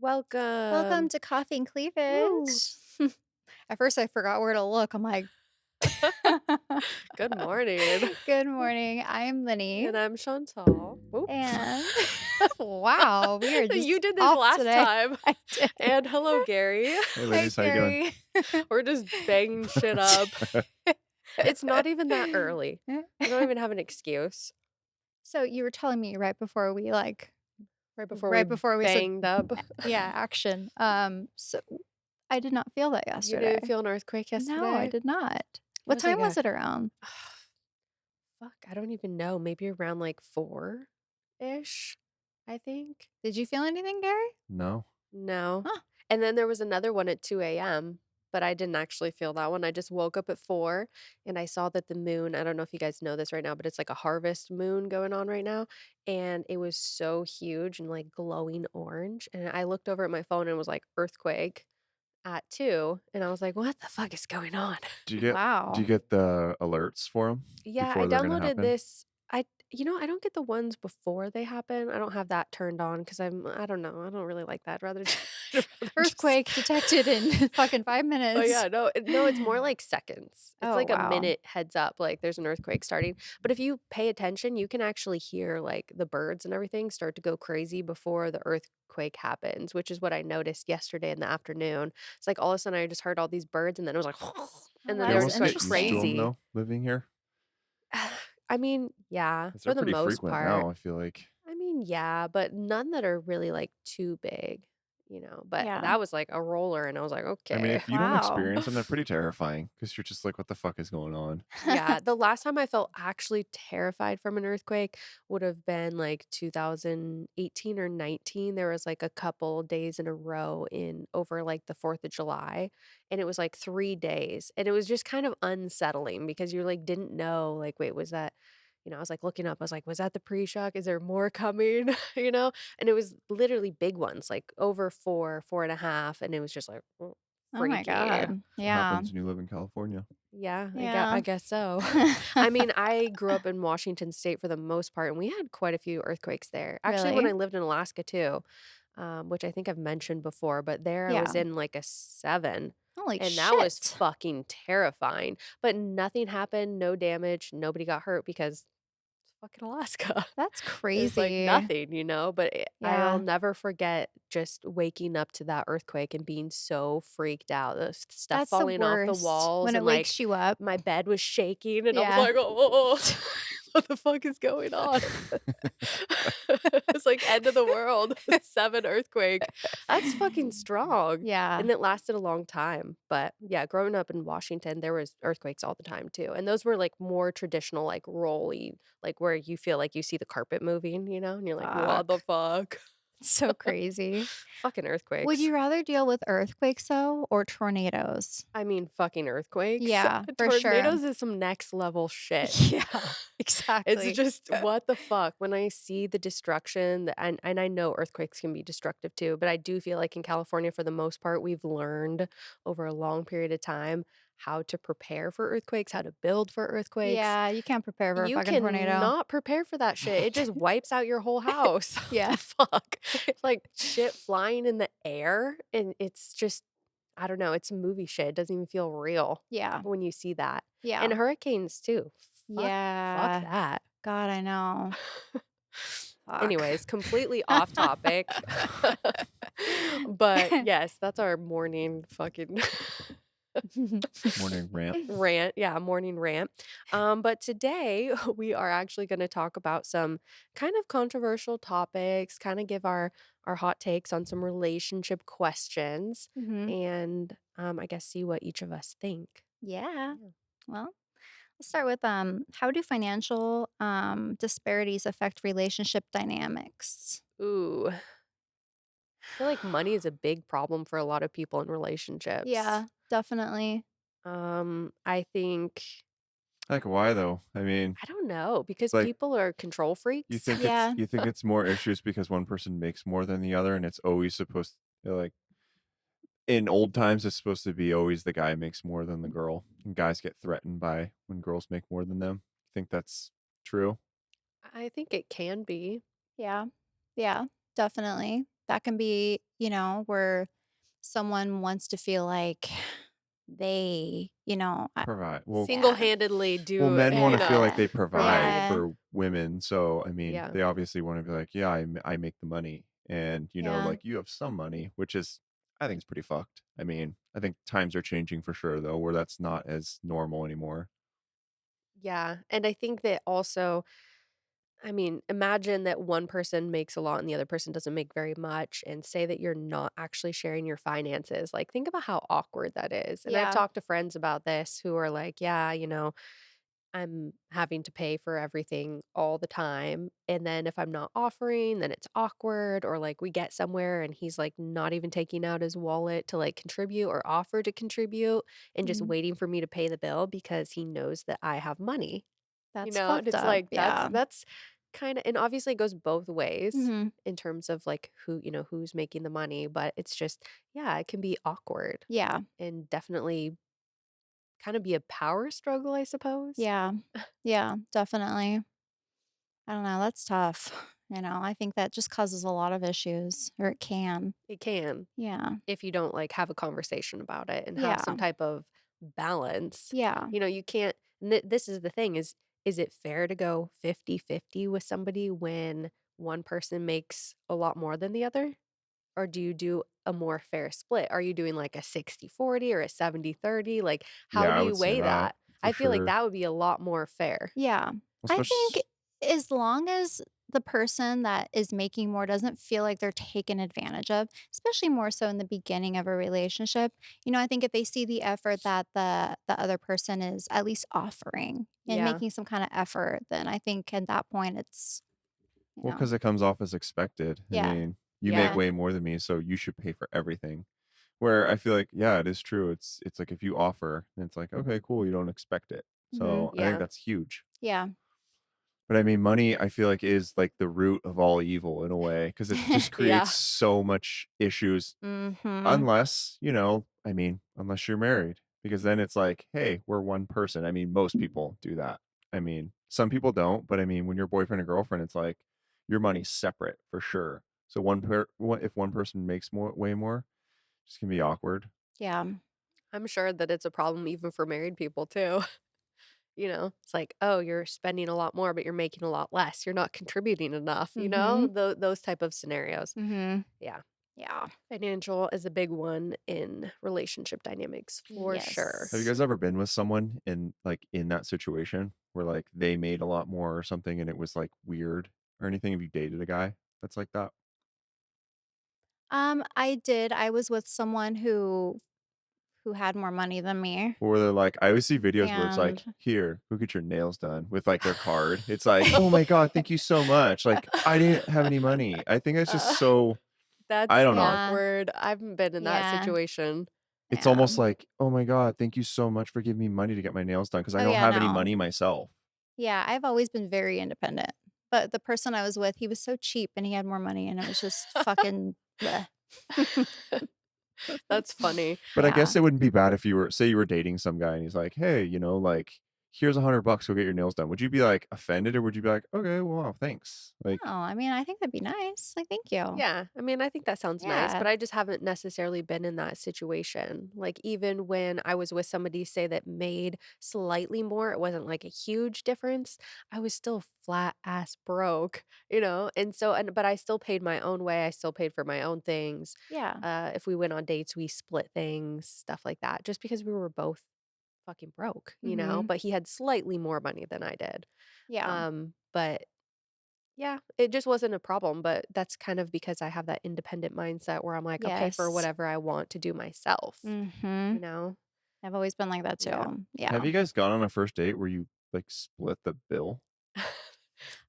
Welcome Welcome. to Coffee and Woo. Cleavage. At first, I forgot where to look. I'm like, Good morning. good morning. I am Lynnie. And I'm Shantal. Oop. And wow, we are You just did this off last today. I I did. And hello, Gary. Hey Hi, ladies, how you doing? Gary. We're just banging shit up. It's not even that early. We don't even have an excuse. So you were telling me Right right before we before we said, banged up. yeah, action. So I did not feel that You didn't yesterday. feel an earthquake No, I yesterday? did not. It What was like time a was it around? fuck, I don't even know. Maybe around like 4-ish, I think. Did you feel anything, Gary? No. No. Huh. And then there was another one at 2 AM, but I didn't actually feel that one. I just woke up at 4 and I saw that the moon, I don't know if you guys know this right now, but it's like a harvest moon going on right now. And it was so huge and like glowing orange. And I looked over at my phone and it was like earthquake at 2. And I was like, what the fuck is going on? Do you Wow. get the alerts for them Yeah, I before they're gonna downloaded happen? this. I don't get the ones before they happen. I don't have that turned on because I don't know. I don't really like that. I'd rather just Earthquake detected in fucking 5 Oh, minutes. yeah, no, it's more like seconds. It's Oh, like a wow. minute heads up, like, there's an earthquake starting, but if you pay attention, you can actually hear, like, the birds and everything start to go crazy before the earthquake happens, which is what I noticed yesterday in the afternoon. It's like, all of a sudden, I just heard all these birds, and then it was like, Oh, and then Do they you were that's just almost going get used to them interesting. crazy. though, living here? I mean, yeah, 'Cause they're for the pretty most frequent part. now, I feel like. I mean, yeah, but none that are really, like, too big, but Yeah. that was like a roller, and I was like, I mean, "Okay." if you don't Wow. experience them, they're pretty terrifying because 'cause you're just like, "What the fuck is going on?" Yeah, the last time I felt actually terrified from an earthquake would have been, like, 2018 or 19. There was, like, a couple days in a row in over, like, the 4th of July, and it was, like, 3 days, and it was just kind of unsettling because you, like, didn't know, like, "Wait, was that" I was, like, looking up, I was like, "Was that the pre-shock? Is there more coming?" You know? And it was literally big ones, like, over 4, 4.5, and it was just like, "Mm, Oh my freaky." god. That's what Yeah. happens when you live in California. Yeah, Yeah. I guess so. I mean, I grew up in Washington State for the most part, and we had quite a few earthquakes there. Actually, when Really? I lived in Alaska too, which I think I've mentioned before, but there I was Yeah. in like a 7, Holy and that was shit. fucking terrifying. But nothing happened, no damage, nobody got hurt because it's fucking Alaska. That's It's like crazy. nothing, but I'll Yeah. never forget just waking up to that earthquake and being so freaked out. The stuff That's the falling off the worst walls when it and like wakes you up. my bed was shaking and I was Yeah. like, "Oh, what the fuck is going on?" It's like end of the world, 7 earthquake. That's fucking strong. Yeah. And it lasted a long time. But yeah, growing up in Washington, there was earthquakes all the time too. And those were like more traditional, like rolly, like where you feel like you see the carpet moving, and you're like, "What the Fuck. fuck?" So crazy. Fucking Would earthquakes. you rather deal with earthquakes, though, or tornadoes? I mean, fucking earthquakes. Yeah, for sure. Tornadoes is some next level shit. Yeah, It's exactly. just what the fuck when I see the destruction and I know earthquakes can be destructive too, but I do feel like in California for the most part we've learned over a long period of time how to prepare for earthquakes, how to build for earthquakes. Yeah, you can't prepare for a You fucking tornado. cannot prepare for that shit. It just wipes out your whole house. What Yeah. the fuck? Like shit flying in the air and it's just I don't know, it's movie shit. It doesn't even feel real Yeah. when you see that. And Yeah. hurricanes too. Fuck Yeah. that. God, I know. Fuck. Anyways, completely off topic. But yes, that's our morning fucking Morning rant. rant. Yeah, morning rant. But today we are actually going to talk about some kind of controversial topics, kind of give our hot takes on some relationship questions Mhm. and I guess see what each of us think. Yeah. Yeah. Well, let's start with, how do financial, disparities affect relationship dynamics? Ooh, I feel like money is a big problem for a lot of people in relationships. Yeah, definitely. I think Like, why though? I mean, I don't know because like, people are control you freaks. think it's Yeah. you think it's more issues because one person makes more than the other, and it's always supposed like, in old times, it's supposed to be always the guy makes more than the girl, and guys get threatened by when girls make more than them. Think that's true? I think it can be. Yeah. Yeah, definitely. that can be, where someone wants to feel like they, Provide. yeah, Single-handedly Well, do men wanna feel like yeah, they provide provide. yeah, for women, so, I mean, Yeah. they obviously wanna be like, "Yeah, I make the money," and, yeah, like, you have some money, which is I think it's pretty fucked. I mean, I think times are changing for sure, though, where that's not as normal anymore. Yeah, and I think that also I mean, imagine that one person makes a lot and the other person doesn't make very much, and say that you're not actually sharing your finances. Like, think about how awkward that is. And I've yeah, talked to friends about this who are like, yeah, I'm having to pay for everything all the time. And then if I'm not offering, then it's awkward. Or like we get somewhere and he's like not even taking out his wallet to like contribute or offer to contribute and just mhm. waiting for me to pay the bill because he knows that I have money. That's And fucked it's up, like yeah. that's kinda and obviously it goes both ways Mhm. in terms of, like, who's making the money, but it's just yeah, it can be awkward Yeah, and definitely kinda be a power struggle, I suppose. yeah, yeah, definitely. I don't know, that's tough, I think that just causes a lot of issues, or it can. It can, Yeah, if you don't, like, have a conversation about it and have some yeah, type of balance. yeah. You can't and this is the thing is it fair to go 50-50 with somebody when one person makes a lot more than the other? Or do you do a more fair split? Are you doing like a 60-40 or a 70-30? Like, how Yeah, do I you would say weigh that that? for I feel like sure. that would be a lot more fair. Yeah. I think Especially as long as the person that is making more doesn't feel like they're taken advantage of, especially more so in the beginning of a relationship, I think if they see the effort that the other person is at least offering and Yeah. making some kind of effort, then I think at that point it's, you well, know, because it comes off as expected. I yeah. mean, you make Yeah. Yeah. way more than me, so you should pay for everything. Where I feel like, yeah, it is true. It's like if you offer, and it's like, okay, cool, you don't expect it. Mhm. So I think Yeah. that's huge. Yeah. But I mean, money, I feel like is like the root of all evil in a way because it just creates Yeah. so much issues. Mhm. Unless, I mean, unless you're married, because then it's like, hey, we're one person. I mean, most people do that. I mean, some people don't, but I mean, when you're boyfriend and girlfriend, it's like your money's separate for sure. So if one person makes way more, it's gonna be awkward. Yeah. I'm sure that it's a problem even for married people too. It's like, oh, you're spending a lot more, but you're making a lot less. You're not contributing enough, Mhm. Those type of scenarios. Mhm. Yeah. Yeah. Financial is a big one in relationship dynamics for sure. Have you Yes. guys ever been with someone in that situation where like they made a lot more or something and it was like weird or anything? Have you dated a guy that's like that? I did. I was with someone who had more money than me, Or they're like, I always see videos where it's and like, "Here, go get your nails done," with, like, their card. It's like, "Oh my god, thank you so much." Like, I didn't have any money. I think that's just Uh, so I that's don't know. yeah, awkward. I haven't been in that yeah, situation. It's yeah. almost like, "Oh my god, thank you so much for giving me money to get my nails done because I Oh, don't yeah, have any no. money myself." Yeah, I've always been very independent, but the person I was with, he was so cheap and he had more money, and it was just fucking bleh. That's funny. But I Yeah. guess it wouldn't be bad if you were dating some guy and he's like, "Hey, like, here's $100, go get your nails done." Would you be, like, offended or would you be like, "Okay, well, thanks." No, Like, I mean, I think that'd be nice. Like, "Thank you." Yeah, I mean, I think that sounds nice, Yeah. but I just haven't necessarily been in that situation. Like, even when I was with somebody, say, that made slightly more, it wasn't like a huge difference. I was still flat ass broke, And so, but I still paid my own way. I still paid for my own things. Yeah. If we went on dates, we split things, stuff like that, just because we were both fucking broke. Mhm. But he had slightly more money than I did. Yeah. But yeah, it just wasn't a problem, but that's kind of because I have that independent mindset where I'm like, "I'll pay for Yes. whatever I want to do myself," you Mhm. know? I've always been like that Yeah. too. Yeah. have you guys gone on a first date where you, like, split the bill?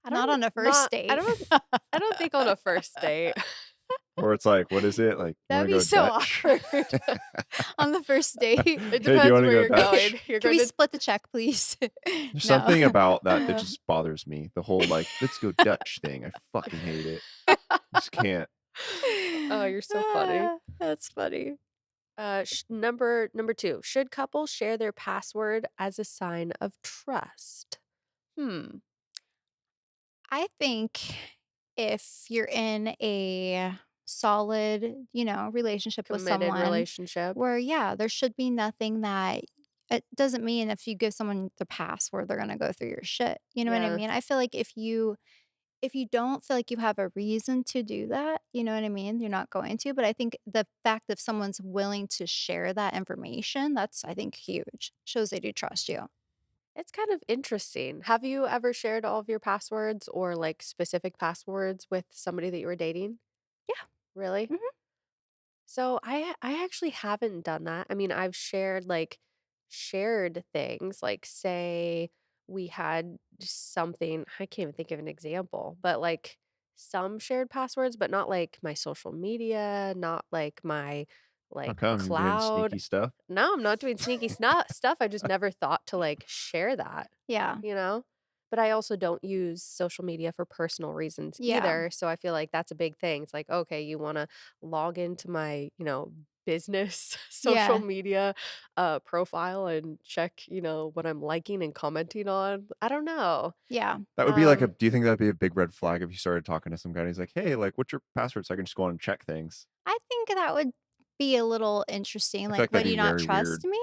I Not don't on a first not date. I don't think on a first date. Or it's like, what is it? Like, "You That'd wanna be go so Dutch?" awkward on the first date. It "Hey, do you depends wanna where go you're Dutch?" going. You're Can going we to split the check, please? There's No. something about that that Uh, just bothers me, the whole, like, "Let's go Dutch" thing, I fucking hate it. I just can't. Oh, you're so funny. That's funny. Number 2, should couples share their password as a sign of trust? Hmm. I think if you're in a solid, relationship with Committed someone relationship. where, yeah, there should be nothing that it doesn't mean if you give someone the password, they're gonna go through your shit. You know what I Yeah. mean? I feel like if you don't feel like you have a reason to do that, you know what I mean? You're not going to. But I think the fact that someone's willing to share that information, that's, I think, huge. Shows they do trust you. It's kind of interesting. Have you ever shared all of your passwords or, like, specific passwords with somebody that you were dating? Yeah. Really? Mhm. So I actually haven't done that. I mean, I've shared like shared things, like say we had something, I can't even think of an example, but like some shared passwords, but not like my social media, not like my How like come you're doing cloud. sneaky stuff? No, I'm not doing sneaky stuff. I just never thought to like share that, Yeah. you know? But I also don't use social media for personal reasons Yeah. either. So I feel like that's a big thing. It's like, okay, you want to log into my, business social Yeah. media profile and check, what I'm liking and commenting on. I don't know. Yeah. That would be like a Um, do you think that'd be a big red flag if you started talking to some guy and he's like, "Hey, like, what's your password so I can just go on and check things?" I think that would be a little interesting, I feel like, like that'd "Would be you not very trust weird. me?"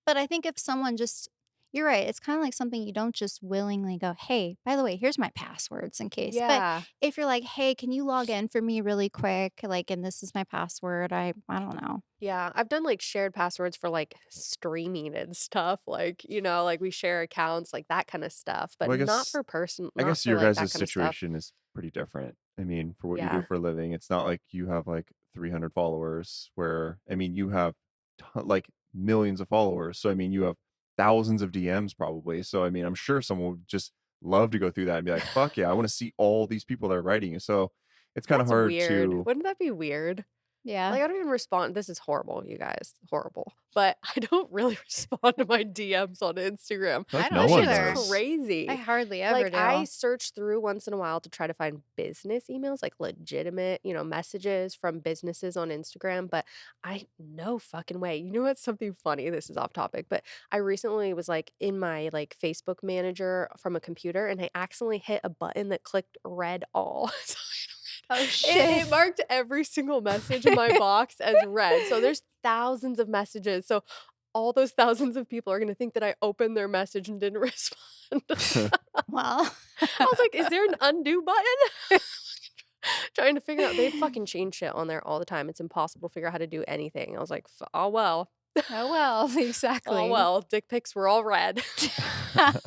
But I think if someone just you're right, it's kinda like something you don't just willingly go, "Hey, by the way, here's my passwords in case." But yeah. if you're like, "Hey, can you log in for me really quick? Like, and this is my password." I don't know. Yeah, I've done, like, shared passwords for, like, streaming and stuff, like, like, we share accounts, like, that kinda stuff, but Well, I not guess for, your like, that guys' kinda stuff. situation is pretty different. I mean, for what you do Yeah. for a living, it's not like you have like 300 followers where I mean, you have like millions of followers. So I mean, you have thousands of DMs probably. So I mean, I'm sure someone would just love to go through that and be like, "Fuck yeah, I want to see all these people that are writing you." So it's kind of That's hard weird. to Wouldn't that be weird? Yeah. Like, I don't even respond this is horrible, you guys, horrible, but I don't really respond to my DMs on Instagram, I feel I like no don't which one is either. does. I crazy. hardly ever Like, I do. search through once in a while to try to find business emails, like legitimate, messages from businesses on Instagram, but I no fucking way. You know what's something funny? This is off topic, but I recently was like in my like Facebook manager from a computer and I accidentally hit a button that clicked read all. So Oh, it shit. marked every single message in my box as read. So there's thousands of messages. So all those thousands of people are gonna think that I opened their message and didn't respond. Well, I was like, "Is there an undo button?" Trying to figure out they'd fucking change shit on there all the time. It's impossible to figure out how to do anything. I was like, "Oh, well. oh, well, Oh, exactly. well, dick pics were all red." That's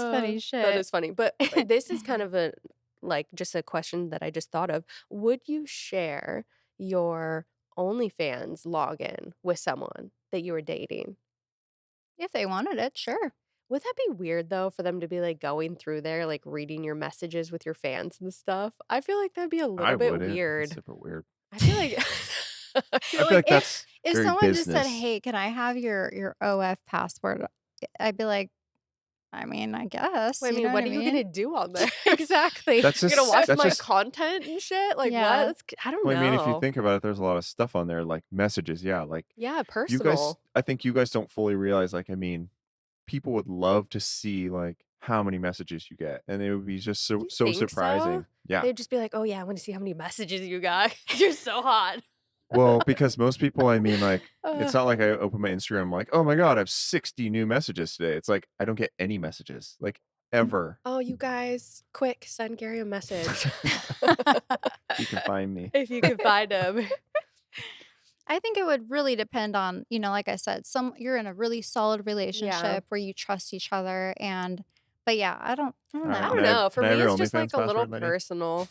funny That shit. is funny, but this is kind of a like, just a question that I just thought of. Would you share your OnlyFans login with someone that you were dating? If they wanted it, sure. Would that be weird, though, for them to be, like, going through there, like, reading your messages with your fans and stuff? I feel like that'd be a I little bit wouldn't. That's weird. super weird. I feel like I I feel feel like like If very someone just said, business. "Hey, can I have your OF password?" I'd be like, "I mean, I guess." I You mean, know what what I are you gonna mean? do on there? Exactly. That's You're gonna just watch that's my just content and shit? Like, what? Yeah. That's k I don't well, I mean, if you know. think about it, there's a lot of stuff on there, like messages, yeah, like, Yeah, you guys personal. I think you guys don't fully realize, like, I mean, people would love to see, like, how many messages you get, and it would be just so You so think so? surprising. Yeah. They'd just be like, "Oh, yeah, I wanna see how many messages you got. You're so hot." Well, because most people, I mean, like, it's Uh, not like I open my Instagram, I'm like, "Oh my god, I have 60 new messages today." It's like, I don't get any messages, like, ever. "Oh, you guys, quick, send Gary a message." You can find me. If you can find him. I think it would really depend on, like I said, you're in a really solid Yeah. relationship where you trust each other but yeah, I don't Alright, I know. don't know, for can I have me, your it's just, like, OnlyFans a little password, Lenny? personal.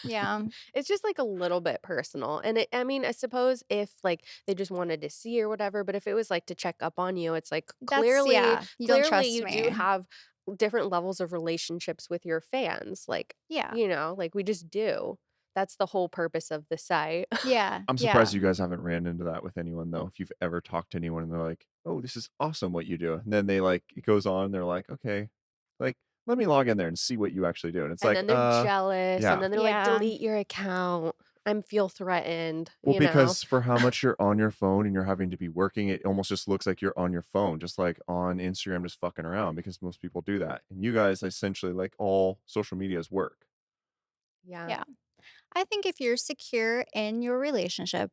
Yeah. It's just, like, a little bit personal, and I mean, I suppose if, like, they just wanted to see or whatever, but if it was, like, to check up on you, it's, like, clearly Yeah, you don't clearly trust you do me. have different levels of relationships with your fans, like, Yeah. like, we just do. That's the whole purpose of the site. Yeah, I'm surprised yeah. you guys haven't ran into that with anyone though. If you've ever talked to anyone and they're like, "Oh, this is awesome what you do." And then they like it goes on, they're like, "Okay, like let me log in there and see what you actually do." And it's And like, then they're jealous, and yeah." then they're like, Yeah. "Delete your account. I'm feel threatened," Well, you know? because for how much you're on your phone and you're having to be working, it almost just looks like you're on your phone, just like on Instagram, just fucking around because most people do that. And you guys essentially like all social medias work. Yeah. Yeah. I think if you're secure in your relationship,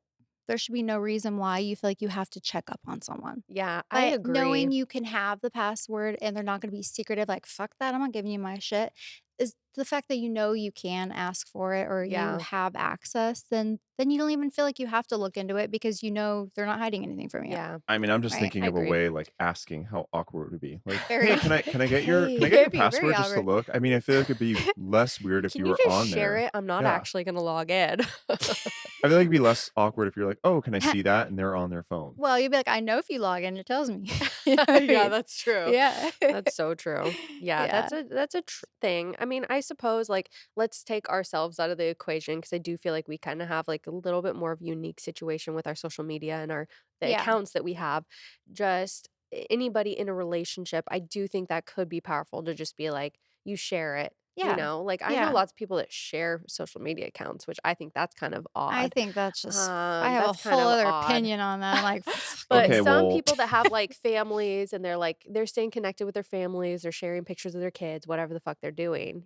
there should be no reason why you feel like you have to check up on someone. Yeah, I But agree. knowing you can have the password and they're not gonna be secretive, like, "Fuck that, I'm not giving you my shit," is the fact that you know you can ask for it or you Yeah. have access, then you don't even feel like you have to look into it because you know they're not hiding anything from you, Yeah. I mean, I'm just right? thinking I of a agree. way, like, asking how awkward it would be. Like, "Hey, Very can I get your can I Hey, get your it'd be very password just to awkward. look?" I mean, I feel like it'd be less weird if Can you you were just on share there. it? I'm not Yeah. actually gonna log in. I feel like it'd be less awkward if you're like, "Oh, can I see that?" And they're on their phone. Well, you'd be like, "I know if you log in, it tells me." You know what I Yeah, mean? that's true. Yeah. That's so true. Yeah, Yeah. that's a thing. I mean, I suppose like let's take ourselves out of the equation because I do feel like we kind of have like a little bit more of a unique situation with our social media and our the Yeah. accounts that we have. Just anybody in a relationship, I do think that could be powerful to just be like you share it. You Yeah. know, like I know Yeah. lots of people that share social media accounts, which I think that's kind of I odd. think that's just I have a That's kind whole of other odd. opinion on that. I'm like, "Fuck But Okay, this." some well, people that have, like, families and they're, like they're staying connected with their families, they're sharing pictures of their kids, whatever the fuck they're doing,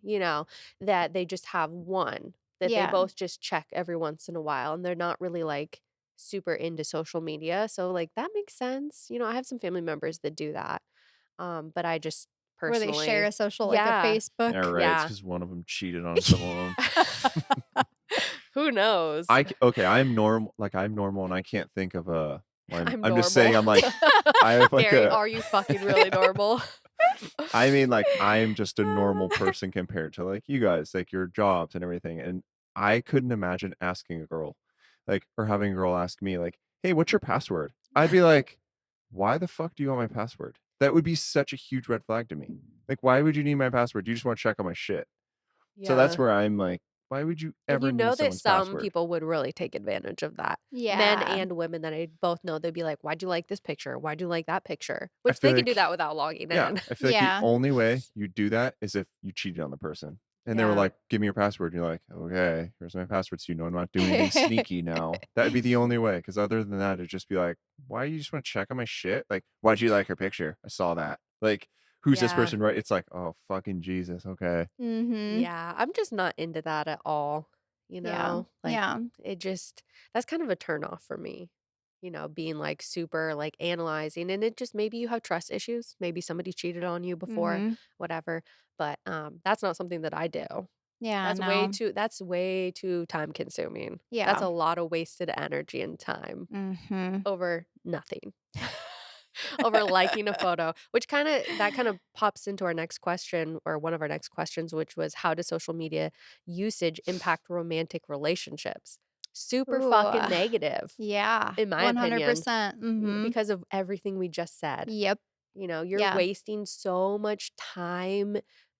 that they just have one that they Yeah. both just check every once in a while, and they're not really, like, super into social media, so, like, that makes sense, I have some family members that do that, but I just Where they share personally a social like a Yeah, Facebook. yeah, right, it's yeah. because one of them cheated on some of them. Who knows? Okay, I'm normal, and I can't think of a well, I'm I'm just normal. saying I have, like, Gary, a are you fucking really normal? I mean, like, I'm just a normal person compared to, like, you guys, like, your jobs and everything, and I couldn't imagine asking a girl, like or having a girl ask me, like, "Hey, what's your password?" I'd be like, "Why the fuck do you want my password?" That would be such a huge red flag to me. Like, "Why would you need my password? You just wanna check on my shit." So that's Yeah. where I'm like, "Why would you And ever you need know that someone's some password?" people would really take advantage of that. Men Yeah. and women that I both know, they'd be like, "Why'd you like this picture? Why'd you like that picture?" I Which feel they can do like that without logging Yeah, in. I feel like the Yeah. only way you do that is if you cheated on the person. And they were Yeah. like, "Give me your password." And you're like, "Okay, here's my password so you know I'm not doing anything sneaky now." That'd be the only way, because other than that, it'd just be like, "Why you just wanna check on my shit? Like, why'd you like her picture? I saw that." Like, "Who's this Yeah. person?" Right? It's like, "Oh, fucking Jesus, okay." Mhm. Yeah. I'm just not into that at all. Yeah. Like Yeah. it just that's kind of a turn off for me. Being like super like analyzing and it just maybe you have trust issues. Maybe somebody cheated on you before, Mhm. whatever. But that's not something that I do. Yeah, no. That's way too time consuming. That's Yeah. a lot of wasted energy and time Mhm. over nothing. Over liking a photo, which that kind of pops into our next question or one of our next questions, which was how does social media usage impact romantic relationships? Super Ooh. fucking negative, Yeah. in my opinion, 100%. Mhm. because of everything we just said. Yep. You're Yeah. wasting so much time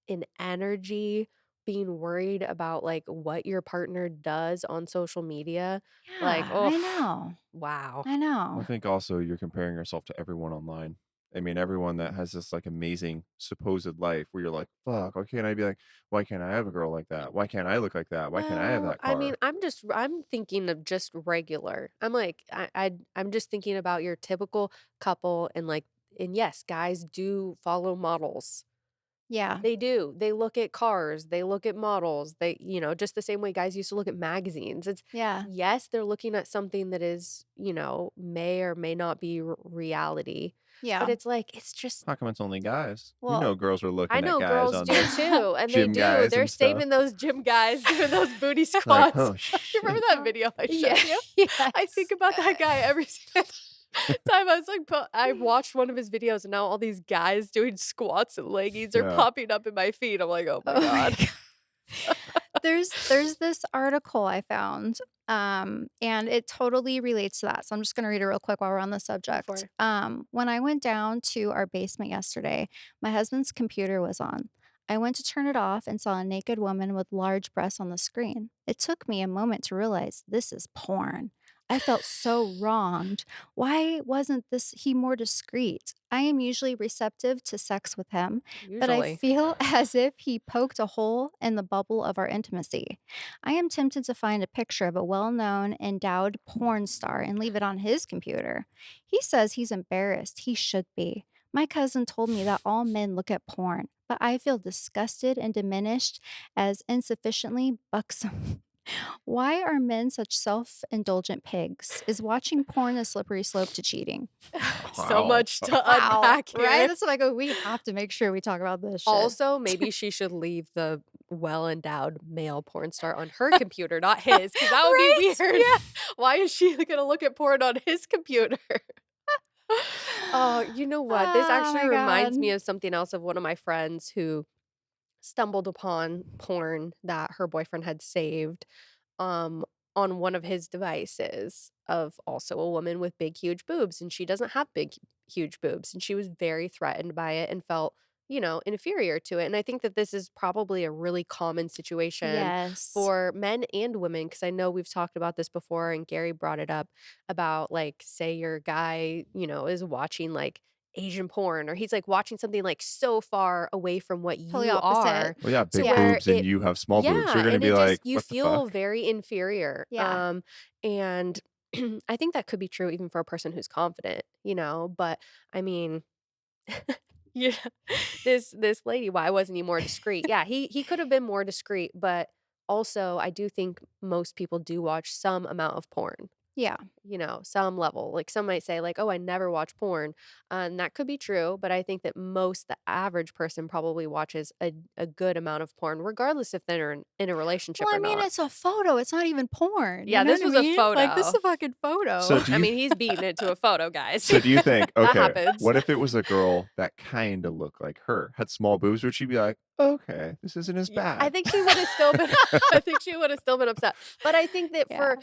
and energy being worried about, like, what your partner does on social media. Like, Yeah, oh, I know. wow. I I know. think also you're comparing yourself to everyone online. I mean, everyone that has this, like, amazing supposed life where you're like, "Fuck, why can't I be like why can't I have a girl like that? Why can't I look like that? Why can't I have Well, that I mean, car?" I'm thinking of just regular. I'm like, I'm just thinking about your typical couple and yes, guys do follow models. Yeah. They do. They look at cars, they look at models, just the same way guys used to look at magazines. Yeah. Yes, they're looking at something that is, may or may not be reality, but Yeah. it's like, it's just How come it's only guys? You Well, know girls are I looking at know guys girls on do there, too, and they gym do. guys They're and stuff. saving those gym guys doing those booty Like, squats. "Oh, You remember shit." that video I yeah. showed you? I think Yes. about that guy every single time. I was like, I watched one of his videos, and now all these guys doing squats and leggings are Yeah. popping up in my feed. I'm like, oh my Oh my god. god. There's this article I found, and it totally relates to that, so I'm just gonna read it real quick while we're on the Go subject. for it. When I went down to our basement yesterday, my husband's computer was on. I went to turn it off and saw a naked woman with large breasts on the screen. It took me a moment to realize this is porn. I felt so wronged. Why wasn't this he more discreet? I am usually receptive to sex with him, but I Usually. feel as if he poked a hole in the bubble of our intimacy. I am tempted to find a picture of a well known, endowed porn star and leave it on his computer. He says he's embarrassed. He should be. My cousin told me that all men look at porn, but I feel disgusted and diminished as insufficiently buxom. Why are men such self-indulgent pigs? Is watching porn a slippery slope to cheating? So Wow. much to Wow, unpack right? here. That's why I go, we have to make sure we talk about this shit. Also, maybe she should leave the well-endowed male porn star on her computer, not his, because that would be Right? weird. Yeah. Why is she gonna look at porn on his computer? Oh, you know what? This Oh actually my god. reminds me of something else of one of my friends who stumbled upon porn that her boyfriend had saved um, on one of his devices of also a woman with big, huge boobs, and she doesn't have big, huge boobs, and she was very threatened by it and felt, inferior to it. And I think that this is probably a really common situation Yes. for men and women because I know we've talked about this before, and Gary brought it up about like, say your guy, is watching like Asian porn or he's like watching something like so far away from what Totally you opposite. are Well, yeah, to big Yeah. where boobs and it you have small boobs. You're yeah, gonna and be it just like, you "What the feel fuck?" very inferior. Yeah. And I think that could be true even for a person who's confident, but I mean, yeah, this lady, why wasn't he more discreet? Yeah, he could have been more discreet, but also I do think most people do watch some amount of porn. Yeah. Some level. Like some might say like, "Oh, I never watch porn." And that could be true, but I think that the average person probably watches a good amount of porn regardless if they're in a relationship Well, or I mean, not. it's a photo. It's not even porn. You Yeah, know this what I was a mean? Like, this is photo. a fucking So photo. do I you mean, he's beating it to a photo, guys. so do you think, That okay, happens. what if it was a girl that kinda looked like her, had small boobs, would she be like, "Okay, this isn't as I bad." think she would have still been I think she would have still been upset. But I think that Yeah.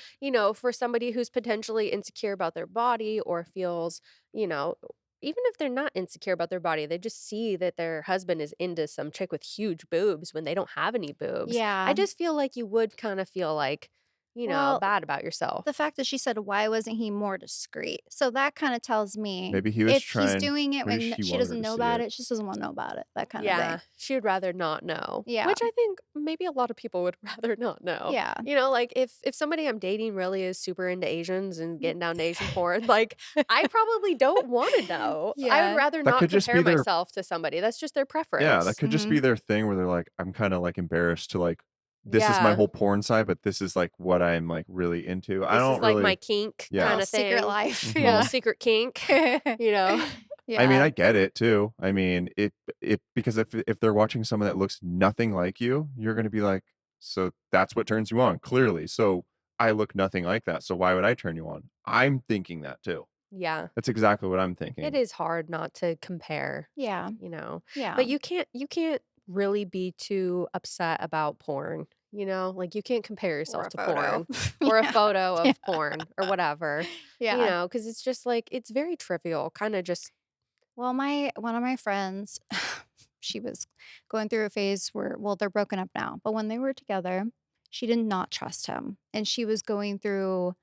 for somebody who's potentially insecure about their body or feels, you know, even if they're not insecure about their body, they just see that their husband is into some chick with huge boobs when they don't have any boobs. I Yeah. just feel like you would kind of feel like, Well, bad about yourself. the fact that she said, "Why wasn't he more discreet?" So that kinda tells me Maybe he was if he's trying doing it maybe when she she wanted her doesn't to know see about it. it, she just doesn't wanna know about it, that kinda thing. Yeah, she would rather not know, Yeah. which I think maybe a lot of people would rather not know. Yeah. Like if somebody I'm dating really is super into Asians and getting down to Asian porn, like I probably don't want to know. I would Yeah. rather That not could just compare be their myself to somebody. That's just their yeah, that preference. could just be Mhm. their thing where they're like, "I'm kinda, like, embarrassed to, like this is my Yeah. whole porn side, but this is, like, what I'm, like, really into." I This is don't like my really kink yeah. Little kind of secret thing. life. Little Mhm. Yeah. secret kink, you know. I mean, Yeah. I get it too. I mean, it because if they're watching someone that looks nothing like you, you're gonna be like, "So that's what turns you on, clearly. So I look nothing like that, so why would I turn you on?" I'm thinking that too. Yeah. That's exactly what I'm It thinking. is hard not to compare, Yeah. you know. Yeah. But you can't really be too upset about porn. Like you can't compare Or yourself a to photo. porn or a Yeah. photo Yeah. of porn or whatever. Yeah. Because it's just like it's very trivial, kind of just Well, my one of my friends, she was going through a phase where well, they're broken up now, but when they were together, she did not trust him, and she was going through,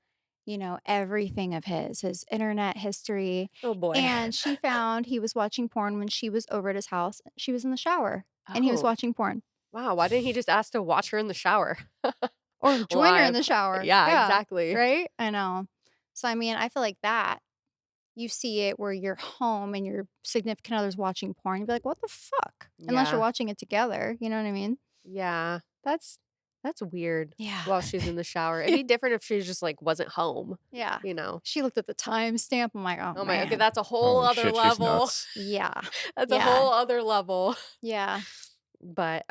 everything of his internet history, oh boy. and she found he was watching porn when she was over at his house. She was in the shower, and he was Oh, watching porn wow, why didn't he just ask to watch her in the shower? or join her in Live. the shower. Yeah, Yeah, exactly. right? I know. So, I mean, I feel like that you see it where you're home and your significant other's watching porn, you'd be like, "What the fuck?" Unless you're Yeah. watching it together, you know what I mean? Yeah. That's weird Yeah. while she's in the shower. It'd Yeah. be different if she just like wasn't home, Yeah. you know. She looked at the timestamp, I'm like, "Oh, Oh my okay, man." that's a whole Holy other shit, she's level. nuts. Yeah. That's a Yeah. whole other level. Yeah. But,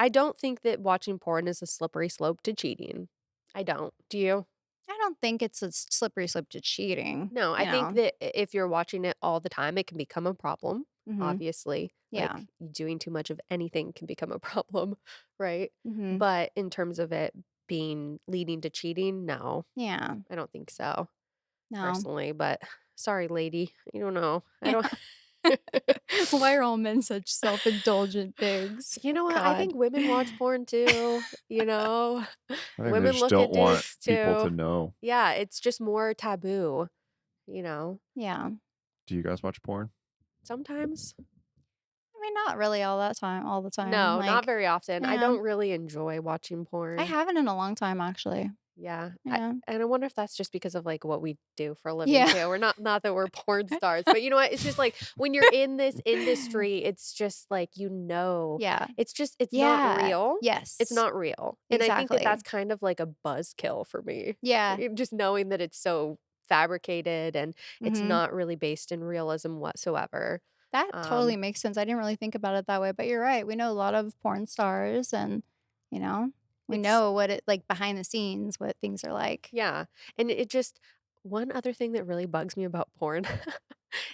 I don't think that watching porn is a slippery slope to cheating. I don't. Do you? I don't think it's a slippery slope to cheating, No, I you think know? that if you're watching it all the time, it can become a problem, Mhm. obviously. Yeah. Like, doing too much of anything can become a problem, right? Mhm. But in terms of it being leading to cheating, no, Yeah. I don't think so, No. personally, but sorry, lady. I don't know. I Yeah. don't Why are all men such self-indulgent pigs? You know what? I God. think women watch porn too, you know? I think they Women just look don't at want dudes people to too. know. Yeah, it's just more taboo, you know? Yeah. Do you guys watch porn? Sometimes. I mean, not really all the time, No, not like, very often. I yeah. don't really enjoy watching I porn. haven't in a long time, actually. Yeah. Yeah. And I wonder if that's just because of, like, what we do for a living Yeah. too. We're not that we're porn stars, but you know what? It's just like when you're in this industry, it's just like, Yeah. it's not Yeah. real. It's Yes. not real. And I think that Exactly. that's kind of like a buzzkill for me. Yeah. Just knowing that it's so fabricated and it's Mhm. not really based in realism whatsoever. That totally Um, makes sense. I didn't really think about it that way, but you're right. We know a lot of porn stars and, you know, we it's know what it like behind the scenes, what things are like. Yeah, and it just one other thing that really bugs me about porn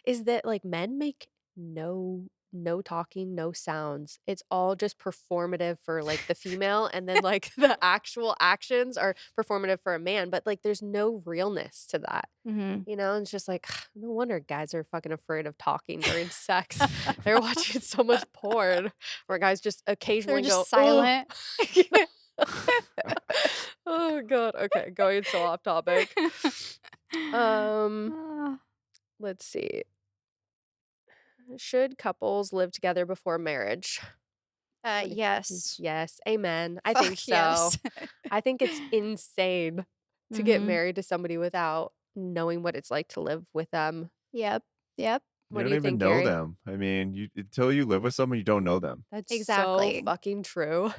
is that, like, men make no talking, no sounds. It's all just performative for, like, the female, and then, like, the actual actions are performative for a man, but, like, there's no realness to that, Mhm. you know? And it's just like, no wonder guys are fucking afraid of talking during sex. They're watching so much porn where guys just They're occasionally go, just "Ugh." silent. Oh god, okay, going so off topic. Um, Ah. let's see. Should couples live together before marriage? What do Yes. Yes, amen. I think Fuck so. yes. I think it's insane to get Mhm. married to somebody without knowing what it's like to live with them. Yep. Yep. You What do don't you even think, know Gary? them. I mean, you until you live with someone, you don't know them. That's so Exactly. fucking true.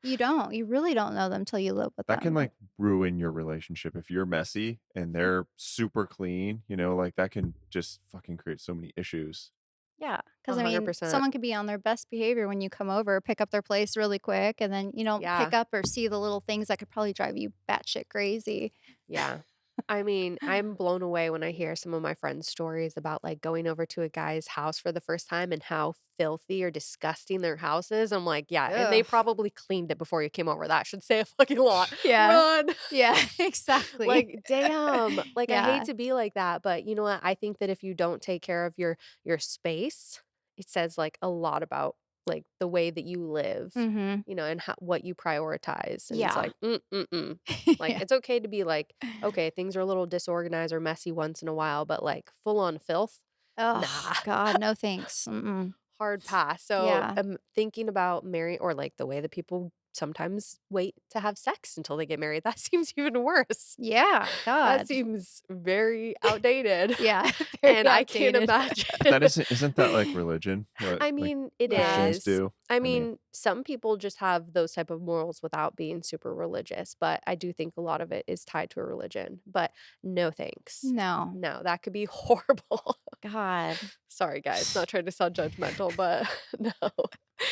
You don't. You really don't know them till you live with That can, them. like, ruin your relationship if you're messy and they're super clean, like, that can just fucking create so many issues. Yeah, because I mean, 100%. someone could be on their best behavior when you come over, pick up their place really quick, and then you don't Yeah. pick up or see the little things that could probably drive you batshit crazy. Yeah. I mean, I'm blown away when I hear some of my friends' stories about, like, going over to a guy's house for the first time and how filthy or disgusting their house is. I'm like, "Yeah, and they Ugh. probably cleaned it before you came over. That should say a fucking lot. Yeah. Run." Yeah, exactly. Like, damn. Like, I hate Yeah. to be like that, but you know what? I think that if you don't take care of your space, it says, like, a lot about, like, the way that you live, Mhm. and what you prioritize, and it's Yeah. like, mm-mm. Like, Yeah. it's okay to be like, "Okay, things are a little disorganized or messy once in a while," but, like, full on filth? Oh Nah. god, no thanks. Mm-mm. Hard pass. So, Yeah. thinking about marrying or, like, the way that people sometimes wait to have sex until they get married, that seems even worse. Yeah, That god. seems very outdated, Yeah, very and I can't outdated. imagine. But that isn't that like religion? What, I like, mean, it Yeah. Christians is. do? I I mean, mean, some people just have those type of morals without being super religious, but I do think a lot of it is tied to a religion, but no thanks. No. No, that could be horrible. God. Sorry, guys, not trying to sound judgmental, but no.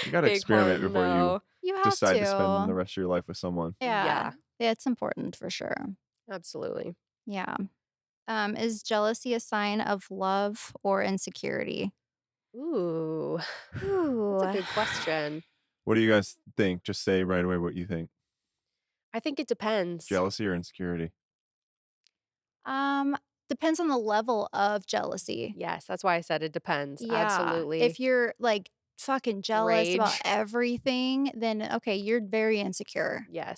you gotta Big experiment hard before you no. You have decide to spend the to. rest of your life with someone. Yeah. Yeah, Yeah, it's important for sure. absolutely. Yeah. Is jealousy a sign of love or insecurity? Ooh, that's a Ooh. good question. What do you guys think? Just say right away what you think. I think it depends. Jealousy or insecurity? Um, Depends on the level of jealousy. Yes, that's why I said it depends. Yeah. Absolutely. If you're like fucking jealous about Rage. everything, then okay, you're very insecure, Yes.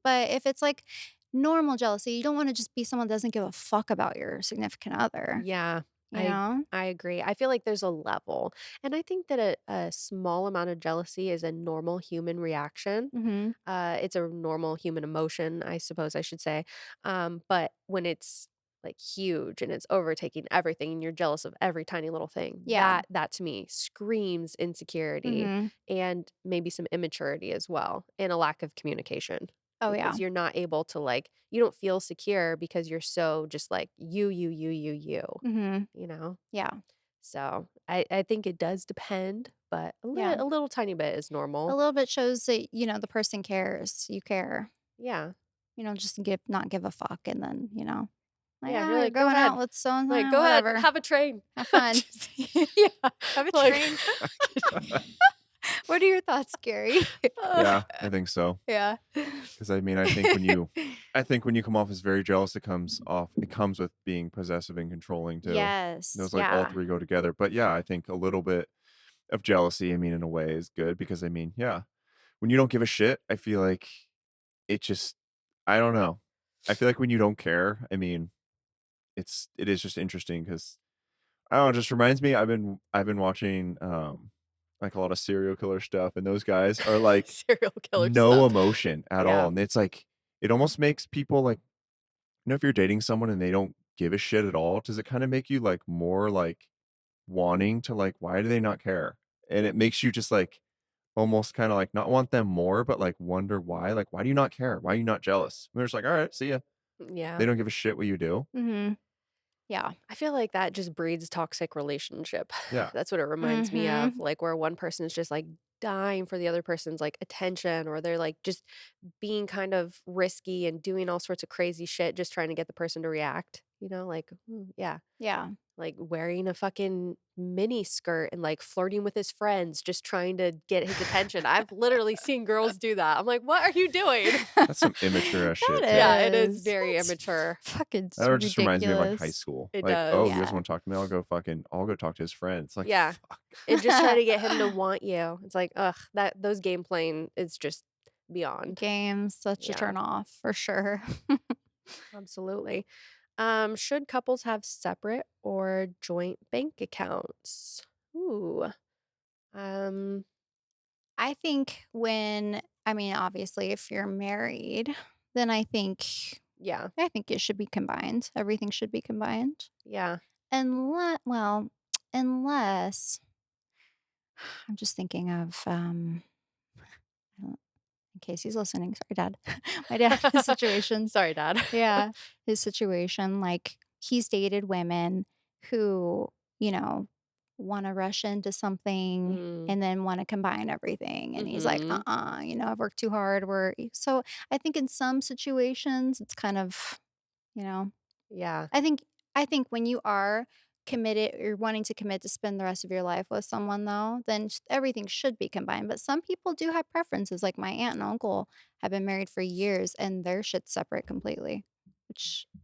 But if it's like normal jealousy, you don't want to just be someone that doesn't give a fuck about your significant other, Yeah, you I know? I agree. I feel like there's a level, and I think that a small amount of jealousy is a normal human reaction. Mhm. It's a normal human emotion, I suppose I should say. But when it's like huge and it's overtaking everything and you're jealous of every tiny little thing, Yeah. that to me screams insecurity Mhm. and maybe some immaturity as well and a lack of communication Oh yeah. because you're not able to you don't feel secure because you're so just like Mhm. you know? Yeah. So I think it does depend, but Yeah. a little tiny bit is A normal. little bit shows that, the person cares. You care. Yeah. Just not give a fuck and then, like, Yeah, you're you're like, "Go going out ahead." with so and Like, so, "Go ahead, whatever. have a train." Have fun. Just Yeah. Have a like train. What are your thoughts, Gary? Yeah, I think so. Yeah. Because I mean, I think when you come off as very jealous, it comes with being possessive and controlling too. Yes. Those like all Yeah. three go together. But yeah, I think a little bit of jealousy, I mean, in a way is good because I mean, yeah, when you don't give a shit, I feel like it just, I don't know. I feel like when you don't care, I mean, it is just interesting because I don't know, it just reminds me I've been watching like a lot of serial killer stuff and those guys are like serial killer no stuff. emotion at all. Yeah. And it's like it almost makes people like, if you're dating someone and they don't give a shit at all, does it kind of make you like more like wanting to like, why do they not care? And it makes you just like almost kind of like not want them more, but like wonder why. Like, why do you not care? Why are you not jealous? And they're just like, all right, see ya. Yeah. They don't give a shit what you do. Mhm. Yeah. I feel like that just breeds toxic relationship. Yeah. That's what it reminds me of, Mhm. like, where one person is just, like, dying for the other person's, like, attention, or they're, like, just being kind of risky and doing all sorts of crazy shit just trying to get the person to react, like, yeah. Yeah. Like, wearing a fucking mini skirt and, like, flirting with his friends, just trying to get his attention. I've literally seen girls do that. I'm like, "What are you doing?" That's some immature ass That shit too. Yeah, it is is. very That's immature. fucking That just reminds me of like high ridiculous. school. It Like, oh, you does. guys Yeah. want to talk to me? I'll go talk to his friends. Like, Yeah. fuck. And just try to get him to want you. It's like, ugh, those game playing is just beyond. Games, such a Yeah, turn off for sure. absolutely. Should couples have separate or joint bank accounts? Ooh. Um, I mean, obviously, if you're married, then yeah, I think it should be combined. Everything should be combined. yeah. Well, unless I'm just thinking of, I don't in case he's listening, sorry, dad. My dad, his situation. Sorry, Dad. Yeah, his situation, like, he's dated women who, you know, wanna rush into something Mm, and then wanna combine everything, and he's like, mhm. "Uh-uh, I've worked too hard, so I think in some situations, it's kind of, you know Yeah, I think I think when you are committed or wanting to commit to spend the rest of your life with someone though, then everything should be combined. But some people do have preferences. Like my aunt and uncle have been married for years and their shit's separate completely.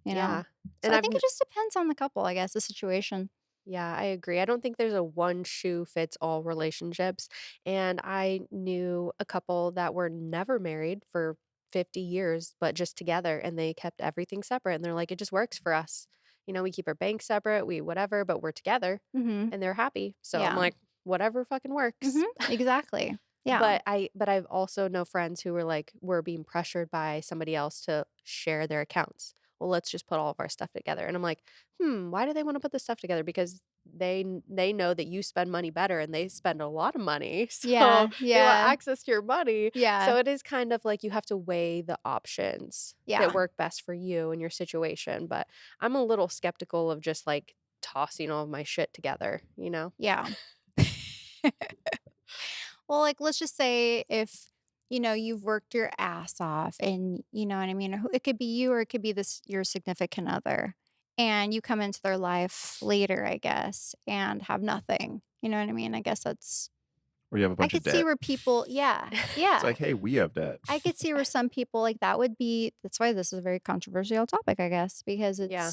yeah. So And I I've think it just depends on the couple, I guess, the situation. Yeah, I agree. I don't think there's a one shoe fits all relationships. And I knew a couple that were never married for 50 years, but just together, and they kept everything separate. And they're like, it just works for us. We keep our bank separate, we whatever, but we're together Mhm. and they're happy. So I'm Yeah. like, whatever fucking works. Mhm. Exactly. Yeah. But I've also know friends who were being pressured by somebody else to share their accounts. Well, let's just put all of our stuff together. And I'm like, why do they want to put this stuff together? Because they know that you spend money better and they spend a lot of money. So Yeah. they want Yeah. access to your money. Yeah. So it is kind of like you have to weigh the options that Yeah. work best for you and your situation. But I'm a little skeptical of just like tossing all of my shit together. Yeah. Well, like, let's just say if, you've worked your ass off and you know what I mean? It could be you or it could be your significant other. And you come into their life later, I guess, and have nothing. You know what I mean? I guess Or you have a I bunch of could see debt. where people, yeah, It's yeah. like, hey, we have debt. I could see where some people like that would be, that's why this is a very controversial topic, I guess, because Yeah.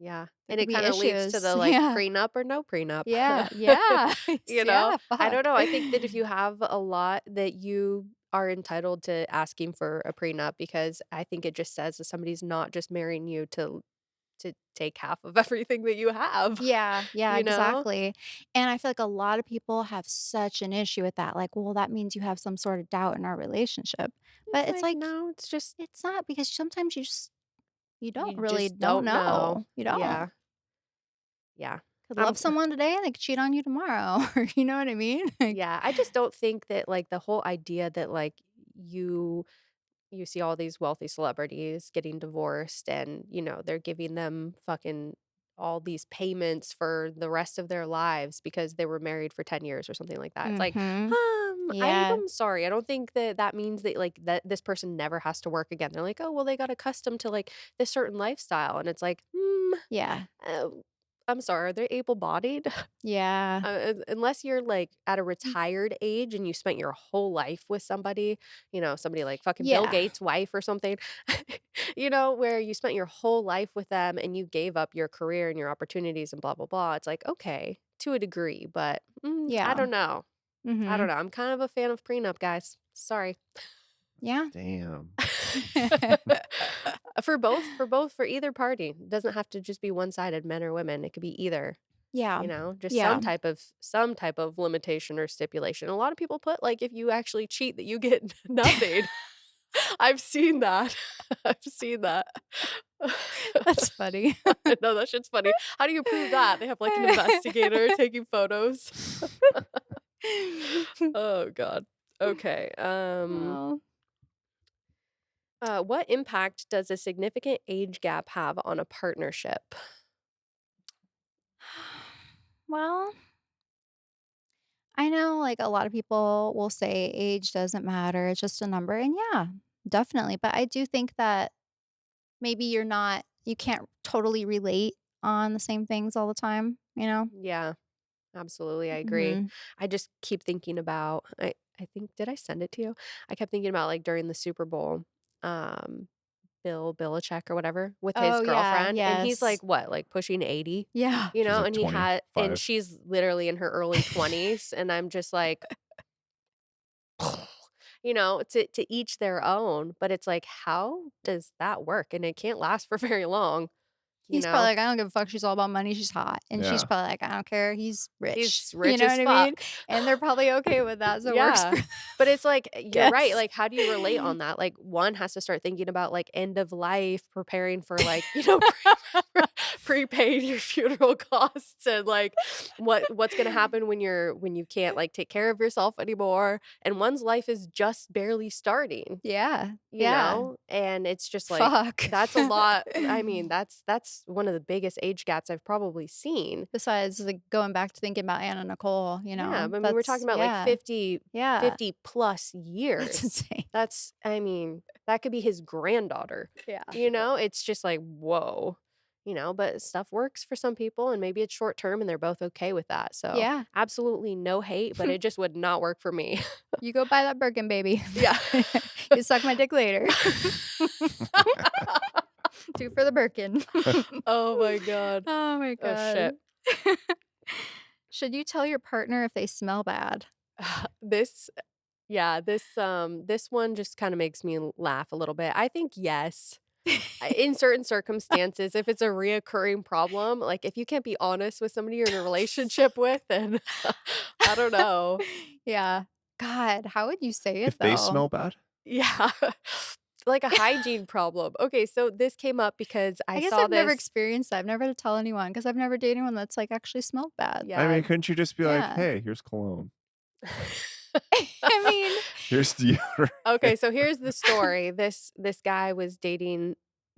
Yeah, there and could it be kinda leads to issues. the, like, Yeah. prenup or no prenup. Yeah. Yeah. You know? Yeah. I Fuck. don't know, I think that if you have a lot that you are entitled to asking for a prenup because I think it just says that somebody's not just marrying you to take half of everything that you have, Yeah, yeah, you know? exactly. And I feel like a lot of people have such an issue with that. Like, well, that means you have some sort of doubt in our relationship. But It's it's like, like, no, it's just it's not because sometimes you don't you really just don't don't know. know. You don't. Yeah, yeah. Could love I'm someone today and they could cheat on you tomorrow. Or you know what I mean? Like, Yeah, I just don't think that, like, the whole idea that, like, you see all these wealthy celebrities getting divorced and, they're giving them fucking all these payments for the rest of their lives because they were married for 10 years or something like that. It's like, mhm. Yeah. I'm sorry. I don't think that that means that like that this person never has to work again. They're like, "Oh, well they got accustomed to like this certain lifestyle." And it's like, Yeah. uh, I'm sorry. Are they able-bodied? Yeah. Unless you're, like, at a retired age and you spent your whole life with somebody, somebody like fucking Bill Yeah. Gates' wife or something, where you spent your whole life with them and you gave up your career and your opportunities and blah, blah, blah. It's like, okay, to a degree, but, I Yeah. don't know. I don't Mhm. know. I'm kind of a fan of prenup, guys. Sorry. Yeah. Damn. For either party. It doesn't have to just be one-sided, men or women. It could be either. Yeah. Just Yeah. some type of limitation or stipulation. A lot of people put like if you actually cheat that you get nothing. I've seen that. I've seen that. That's funny. I know, that shit's funny. How do you prove that? They have, like, an investigator taking photos. Oh god. Okay, Oh. what impact does a significant age gap have on a partnership? Well, I know, like, a lot of people will say age doesn't matter, it's just a number, and yeah, definitely, but I do think that maybe you can't totally relate on the same things all the time, you know? Yeah, absolutely, I agree. Mhm. I just keep thinking about I think did I send it to you? I kept thinking about, like, during the Super Bowl, um, Bill Belichick or whatever with his Oh, yeah, girlfriend, and he's, yes. like, what, like, pushing 80, Yeah. you She's know, like and 25. she's literally in her early 20s, and I'm just like, you know, to each their own, but it's like, how does that work? And it can't last for very long, you He's probably know? like, "I don't give a fuck, she's all about money, she's hot." And she's Yeah. probably like, "I don't care, he's rich." He's You rich know as what I mean? fuck. And they're probably okay with that, so it works for Yeah. them, But it's like, I you're right, guess. like, how do you relate on that? Like, one has to start thinking about, like, end of life, preparing for, like, prepaying your funeral costs and, like, what's gonna happen when you can't, like, take care of yourself anymore, and one's life is just barely starting, Yeah, you yeah. know? And it's just like, Fuck. that's a lot. I mean, that's one of the biggest age gaps I've probably seen. Besides, like, going back to thinking about Anna Nicole, Yeah, but I mean, we're talking that's about, like, yeah, yeah. 50 plus That's years. insane. That's I mean, that could be his granddaughter, Yeah. you know? It's just like, "Whoa," you know? But stuff works for some people, and maybe it's short term, and they're both okay with that, so Yeah. absolutely no hate, but it just would not work for me. You go buy that Birkin, baby. Yeah. You suck my dick later. 2 for the Birkin. Oh my god. Oh my Oh, god. shit. Should you tell your partner if they smell bad? This yeah, this one just kinda makes me laugh a little bit. I think yes. In certain circumstances, if it's a reoccurring problem, like, if you can't be honest with somebody you're in a relationship with, then I don't know. Yeah. God, how would you say it If they though? smell bad? Yeah. Like a hygiene problem. Okay, so this came up because I I guess saw I've never this. experienced that. I've never had to tell anyone because 'cause I've never dated anyone that's, like, actually smelled bad. I Yeah. mean, couldn't you just be like, Yeah. "Hey, here's cologne. I mean, Here's deodorant." Okay, so here's the story. This guy was dating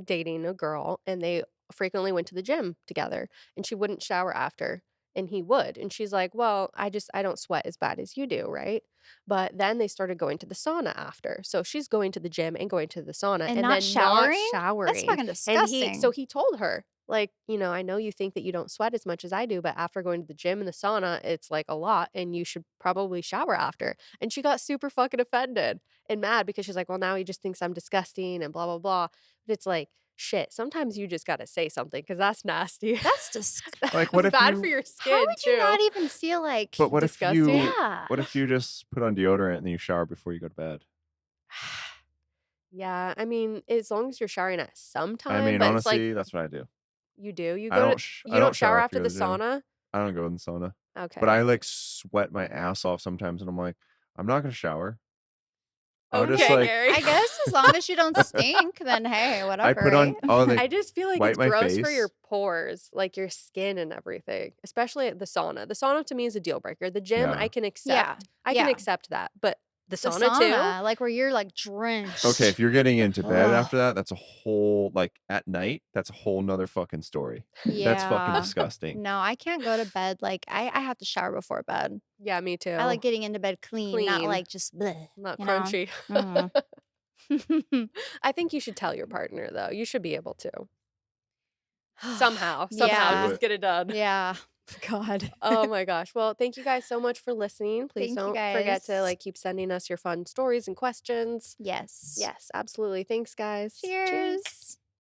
a girl, and they frequently went to the gym together, and she wouldn't shower after, and he would. And she's like, "Well, I don't sweat as bad as you do, right?" But then they started going to the sauna after. So she's going to the gym and going to the sauna and and not then not showering? That's showering. fucking And disgusting. he told her, like, "You know, I know you think that you don't sweat as much as I do, but after going to the gym and the sauna, it's like a lot, and you should probably shower after." And she got super fucking offended and mad because she's like, "Well, now he just thinks I'm disgusting and blah, blah, blah." But it's like, shit, sometimes you just gotta say something because that's nasty. That's disg Like, what That's if bad for you your How skin would you too. not even feel like but Disgusting? yeah. what if you just put on deodorant and then you shower before you go to bed? Yeah, I mean, as long as you're showering at some I time, mean, but it's like honestly, that's what I do. you do? I You don't don't shower shower after after you the go to the gym. sauna? I don't go in the sauna. But Okay. I, like, sweat my ass off sometimes, and I'm like, "I'm not gonna shower." I'll I just, Okay, mean, like Gary. I guess as long as you don't stink, then hey, I whatever, put right? on I'll, like, I just feel like wipe it's my gross for your face. pores, like your skin and everything, especially at the sauna. The sauna to me is a deal breaker. The gym, Yeah. Yeah, I can yeah. accept that, but the The sauna too? sauna, like, where you're, like, Okay, drenched. if you're getting into bed Ugh. after that, that's a whole like, at night, that's a whole 'nother fucking story. That's fucking Yeah. disgusting. No, I can't go to bed, like, I have to shower before bed. Yeah, me I too. like getting into bed clean, not, Clean, like, just bleh, not you know? crunchy. Mhm. I think you should tell your partner though. You should be able to. Somehow, Do Yeah. just it. get it done. Yeah. God. Oh my gosh. Well, thank you guys so much for listening. Please Thank you, don't forget to guys. like keep sending us your fun stories and questions. Yes. Yes, absolutely. Thanks, guys. Cheers. Cheers.